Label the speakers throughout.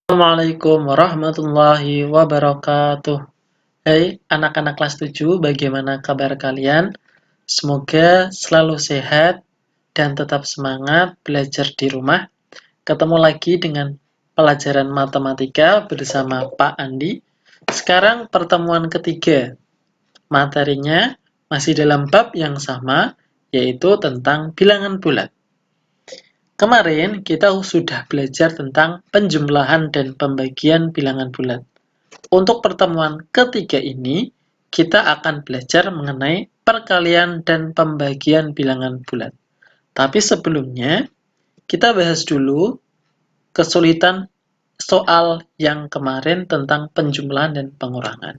Speaker 1: Assalamualaikum warahmatullahi wabarakatuh. Hai anak-anak kelas 7, bagaimana kabar kalian? Semoga selalu sehat dan tetap semangat belajar di rumah. Ketemu lagi dengan pelajaran matematika bersama Pak Andi. Sekarang pertemuan ketiga. Materinya masih dalam bab yang sama, yaitu tentang bilangan bulat. Kemarin kita sudah belajar tentang penjumlahan dan pembagian bilangan bulat. Untuk pertemuan ketiga ini, kita akan belajar mengenai perkalian dan pembagian bilangan bulat. Tapi sebelumnya, kita bahas dulu kesulitan soal yang kemarin tentang penjumlahan dan pengurangan.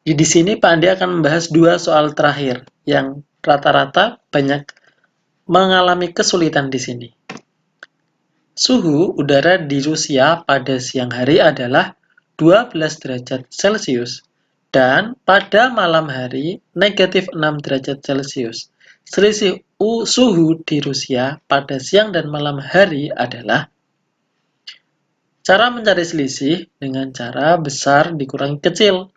Speaker 1: Di sini Pak Andi akan membahas dua soal terakhir yang rata-rata banyak mengalami kesulitan di sini. Suhu udara di Rusia pada siang hari adalah 12 derajat Celcius dan pada malam hari negatif 6 derajat Celcius. Selisih suhu di Rusia pada siang dan malam hari adalah cara mencari selisih dengan cara besar dikurangi kecil.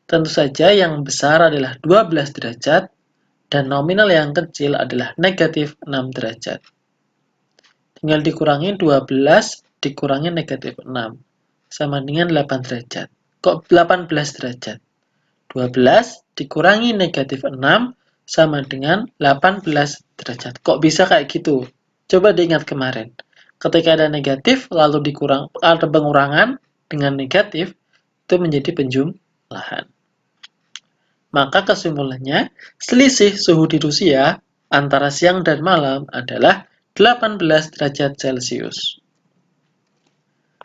Speaker 1: Tentu saja yang besar adalah 12 derajat dan nominal yang kecil adalah negatif 6 derajat. Tinggal dikurangi 12 dikurangi negatif 6. Sama dengan 8 derajat. Kok 18 derajat? 12 dikurangi negatif 6 sama dengan 18 derajat. Kok bisa kayak gitu? Coba diingat kemarin. Ketika ada negatif, lalu ada pengurangan dengan negatif, itu menjadi penjumlahan. Maka kesimpulannya, selisih suhu di Rusia antara siang dan malam adalah 18 derajat Celcius.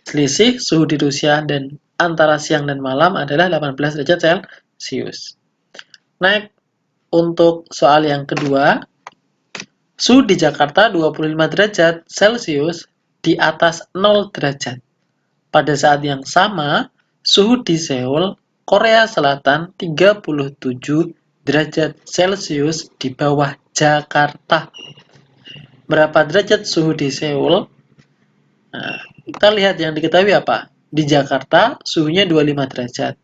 Speaker 1: Selisih suhu di Rusia dan antara siang dan malam adalah 18 derajat Celcius. Naik untuk soal yang kedua, suhu di Jakarta 25 derajat Celcius di atas 0 derajat. Pada saat yang sama, suhu di Seoul, Korea Selatan 37 derajat Celcius di bawah Jakarta. Berapa derajat suhu di Seoul? Nah, kita lihat yang diketahui apa? Di Jakarta suhunya 25 derajat.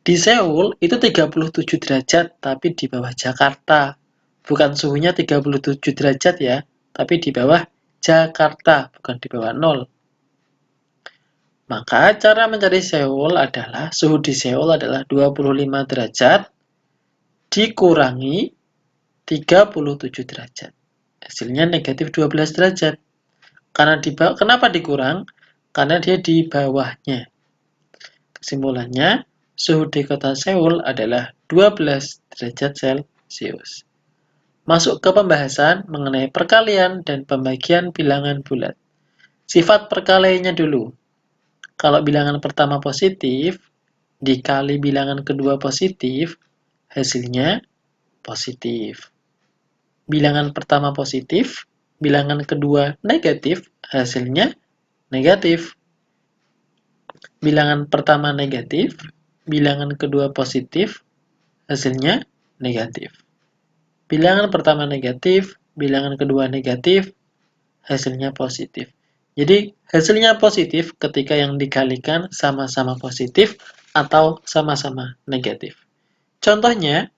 Speaker 1: Di Seoul itu 37 derajat, tapi di bawah Jakarta. Bukan suhunya 37 derajat ya, tapi di bawah Jakarta, bukan di bawah 0. Maka cara mencari Seoul adalah suhu di Seoul adalah 25 derajat dikurangi 37 derajat. Hasilnya negatif 12 derajat. Kenapa dikurang? Karena dia di bawahnya. Kesimpulannya, suhu di kota Seoul adalah 12 derajat Celcius. Masuk ke pembahasan mengenai perkalian dan pembagian bilangan bulat. Sifat perkaliannya dulu. Kalau bilangan pertama positif, dikali bilangan kedua positif, hasilnya positif. Bilangan pertama positif, bilangan kedua negatif, hasilnya negatif. Bilangan pertama negatif, bilangan kedua positif, hasilnya negatif. Bilangan pertama negatif, bilangan kedua negatif, hasilnya positif. Jadi, hasilnya positif ketika yang dikalikan sama-sama positif atau sama-sama negatif. Contohnya,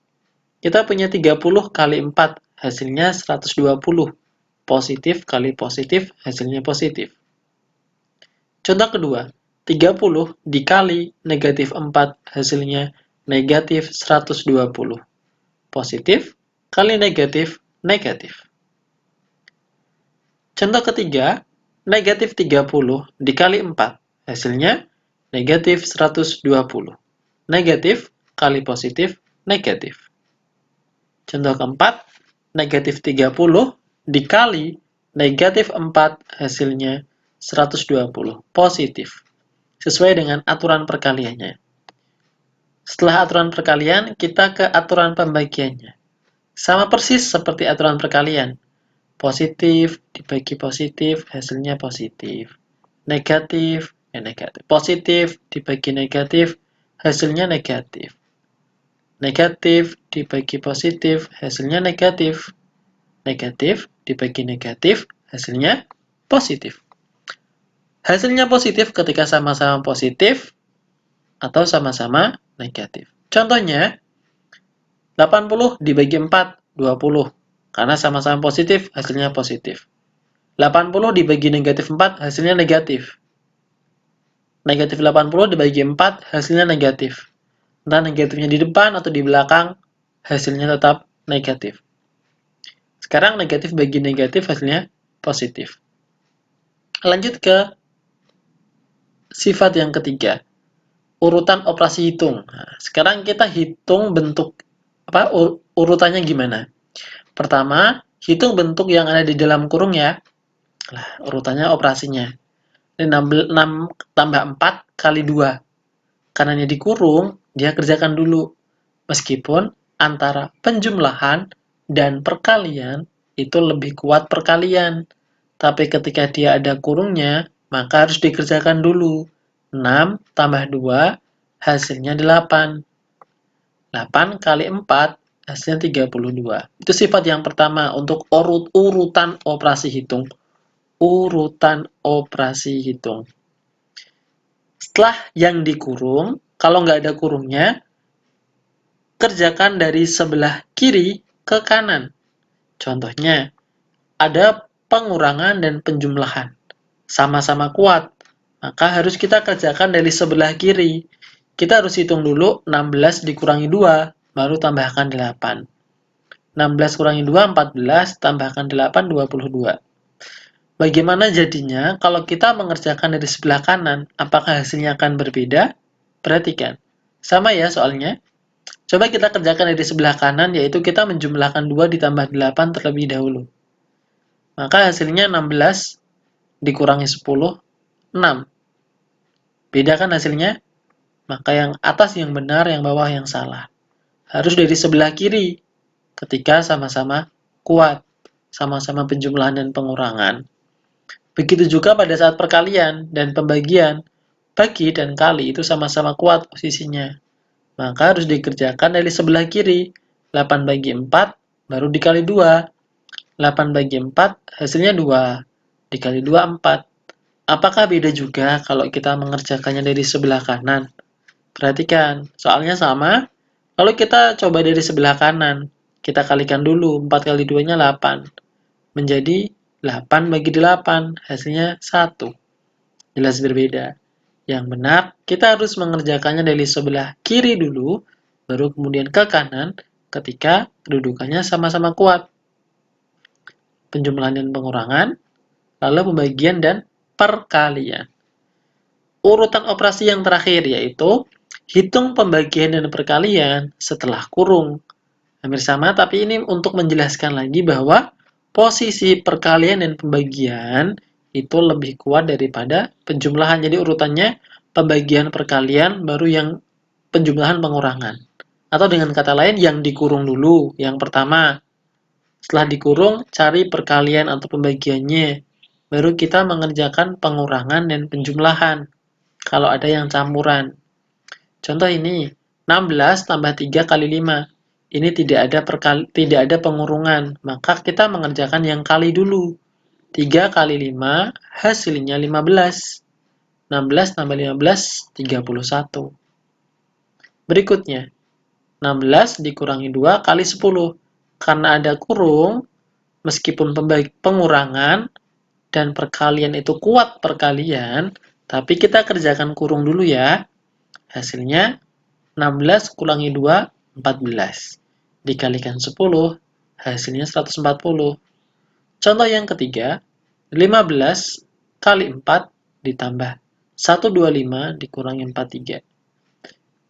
Speaker 1: kita punya 30 kali 4, hasilnya 120. Positif kali positif, hasilnya positif. Contoh kedua, 30 dikali negatif 4, hasilnya negatif 120. Positif kali negatif, negatif. Contoh ketiga, negatif 30 dikali 4, hasilnya negatif 120. Negatif kali positif, negatif. Contoh keempat, negatif 30 dikali negatif 4, hasilnya 120, positif. Sesuai dengan aturan perkaliannya. Setelah aturan perkalian, kita ke aturan pembagiannya. Sama persis seperti aturan perkalian. Positif dibagi positif, hasilnya positif. Negatif, negatif. Positif dibagi negatif, hasilnya negatif. Negatif dibagi positif, hasilnya negatif. Negatif dibagi negatif, hasilnya positif. Hasilnya positif ketika sama-sama positif atau sama-sama negatif. Contohnya, 80 dibagi 4, 20. Karena sama-sama positif, hasilnya positif. 80 dibagi negatif 4, hasilnya negatif. Negatif 80 dibagi 4, hasilnya negatif. Entah negatifnya di depan atau di belakang, hasilnya tetap negatif. Sekarang negatif bagi negatif, hasilnya positif. Lanjut ke sifat yang ketiga, urutan operasi hitung. Nah, sekarang kita hitung bentuk urutannya gimana. Pertama, hitung bentuk yang ada di dalam kurung ya. Nah, urutannya operasinya. Ini 6 tambah 4 kali 2. Karena ini dikurung, dia kerjakan dulu. Meskipun antara penjumlahan dan perkalian itu lebih kuat perkalian. Tapi ketika dia ada kurungnya, maka harus dikerjakan dulu. 6 tambah 2, hasilnya 8. 8 kali 4, hasilnya 32. Itu sifat yang pertama untuk urutan operasi hitung. Urutan operasi hitung. Setelah yang dikurung, kalau nggak ada kurungnya, kerjakan dari sebelah kiri ke kanan. Contohnya, ada pengurangan dan penjumlahan. Sama-sama kuat, maka harus kita kerjakan dari sebelah kiri. Kita harus hitung dulu 16 dikurangi 2, baru tambahkan 8. 16 kurangi 2, 14, tambahkan 8, 22. Bagaimana jadinya kalau kita mengerjakan dari sebelah kanan, apakah hasilnya akan berbeda? Perhatikan. Sama ya soalnya. Coba kita kerjakan dari sebelah kanan, yaitu kita menjumlahkan 2 ditambah 8 terlebih dahulu. Maka hasilnya 16 dikurangi 10, 6. Beda kan hasilnya? Maka yang atas yang benar, yang bawah yang salah. Harus dari sebelah kiri, ketika sama-sama kuat, sama-sama penjumlahan dan pengurangan. Begitu juga pada saat perkalian dan pembagian, bagi dan kali itu sama-sama kuat posisinya. Maka harus dikerjakan dari sebelah kiri. 8 bagi 4, baru dikali 2. 8 bagi 4, hasilnya 2. Dikali 2, 4. Apakah beda juga kalau kita mengerjakannya dari sebelah kanan? Perhatikan, soalnya sama. Kalau kita coba dari sebelah kanan, kita kalikan dulu. 4 kali 2-nya 8. Menjadi 8 bagi 8, hasilnya 1. Jelas berbeda. Yang benar, kita harus mengerjakannya dari sebelah kiri dulu, baru kemudian ke kanan ketika kedudukannya sama-sama kuat. Penjumlahan dan pengurangan, lalu pembagian dan perkalian. Urutan operasi yang terakhir yaitu hitung pembagian dan perkalian setelah kurung. Hampir sama, tapi ini untuk menjelaskan lagi bahwa posisi perkalian dan pembagian itu lebih kuat daripada penjumlahan. Jadi urutannya pembagian perkalian baru yang penjumlahan pengurangan. Atau dengan kata lain yang dikurung dulu, yang pertama. Setelah dikurung, cari perkalian atau pembagiannya. Baru kita mengerjakan pengurangan dan penjumlahan. Kalau ada yang campuran. Contoh ini, 16 tambah 3 kali 5. Ini tidak ada pengurungan, maka kita mengerjakan yang kali dulu. 3 kali 5, hasilnya 15. 16 tambah 15, 31. Berikutnya, 16 dikurangi 2 kali 10. Karena ada kurung, meskipun pengurangan dan perkalian itu kuat perkalian, tapi kita kerjakan kurung dulu ya. Hasilnya 16 kurangi 2, 14. Dikalikan 10, hasilnya 140. Contoh yang ketiga, 15 kali 4 ditambah 125 dikurangi 43.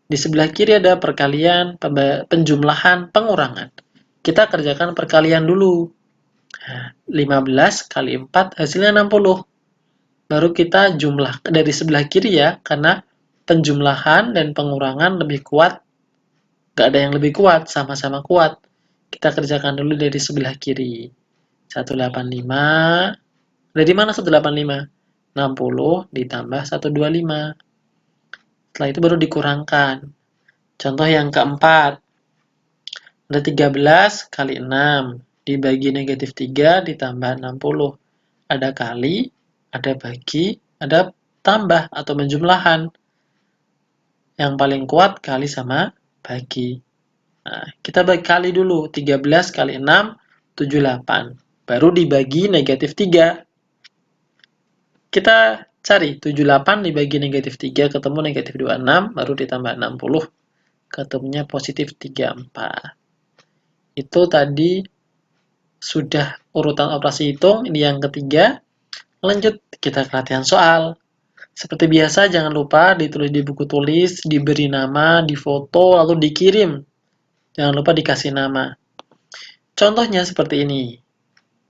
Speaker 1: Di sebelah kiri ada perkalian, penjumlahan, pengurangan. Kita kerjakan perkalian dulu. 15 kali 4 hasilnya 60. Baru kita jumlah dari sebelah kiri ya, karena penjumlahan dan pengurangan lebih kuat. Gak ada yang lebih kuat, sama-sama kuat. Kita kerjakan dulu dari sebelah kiri. 185. Dari mana 185? 60 ditambah 125. Setelah itu baru dikurangkan. Contoh yang keempat. Ada 13 kali 6. Dibagi negatif 3 ditambah 60. Ada kali, ada bagi, ada tambah atau penjumlahan. Yang paling kuat kali sama bagi. Nah, kita kali dulu. 13 kali 6, 78. Baru dibagi negatif 3. Kita cari 78 dibagi negatif 3, ketemu negatif 26, baru ditambah 60. Ketemunya positif 34. Itu tadi sudah urutan operasi hitung. Ini yang ketiga. Lanjut, kita ke latihan soal. Seperti biasa, jangan lupa ditulis di buku tulis, diberi nama, difoto, lalu dikirim. Jangan lupa dikasih nama. Contohnya seperti ini.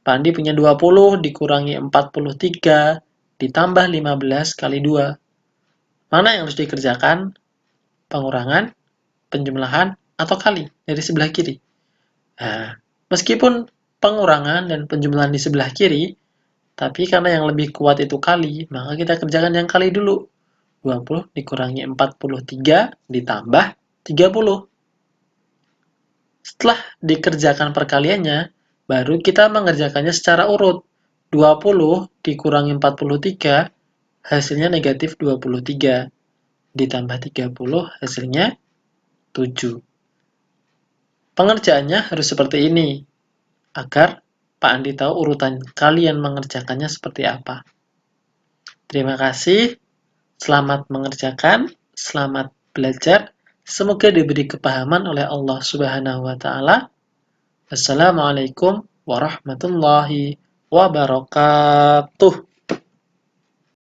Speaker 1: Pak Andi punya 20 dikurangi 43 ditambah 15 kali 2. Mana yang harus dikerjakan? Pengurangan, penjumlahan, atau kali dari sebelah kiri? Nah, meskipun pengurangan dan penjumlahan di sebelah kiri, tapi karena yang lebih kuat itu kali, maka kita kerjakan yang kali dulu. 20 dikurangi 43 ditambah 30. Setelah dikerjakan perkaliannya, baru kita mengerjakannya secara urut. 20 dikurangi 43, hasilnya negatif 23. Ditambah 30, hasilnya 7. Pengerjaannya harus seperti ini, agar Pak Andi tahu urutan kalian mengerjakannya seperti apa. Terima kasih, selamat mengerjakan, selamat belajar. Semoga diberi kepahaman oleh Allah Subhanahu wa Ta'ala. Assalamualaikum warahmatullahi wabarakatuh.